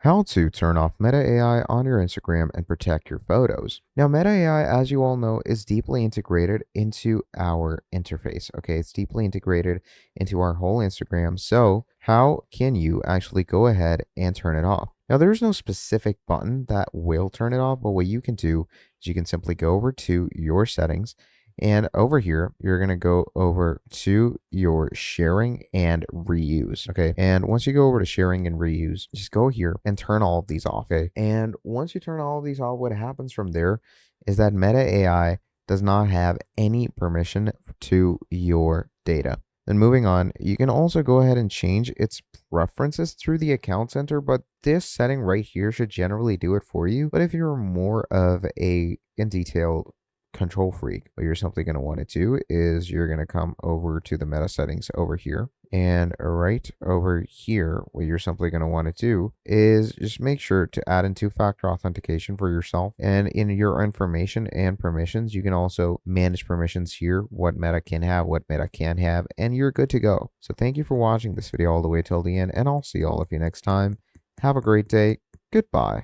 How to turn off Meta AI on your Instagram and protect your photos. Now, Meta AI, as you all know, is deeply integrated into our interface. Okay, it's deeply integrated into our whole Instagram. So, how can you actually go ahead and turn it off? Now, there's no specific button that will turn it off, but what you can do is you can simply go over to your settings. And over here, you're going to go over to your sharing and reuse. Okay. And once you go over to sharing and reuse, just go here and turn all of these off. Okay. And once you turn all of these off, what happens from there is that Meta AI does not have any permission to your data. Then moving on, you can also go ahead and change its preferences through the account center, but this setting right here should generally do it for you. But if you're more of a in detail control freak, what you're simply going to want to do is you're going to come over to the meta settings over here, and right over here what you're simply going to want to do is just make sure to add in two-factor authentication for yourself. And in your information and permissions, you can also manage permissions here, what Meta can have, what Meta can't have, and you're good to go. So thank you for watching this video all the way till the end, and I'll see all of you next time. Have a great day. Goodbye.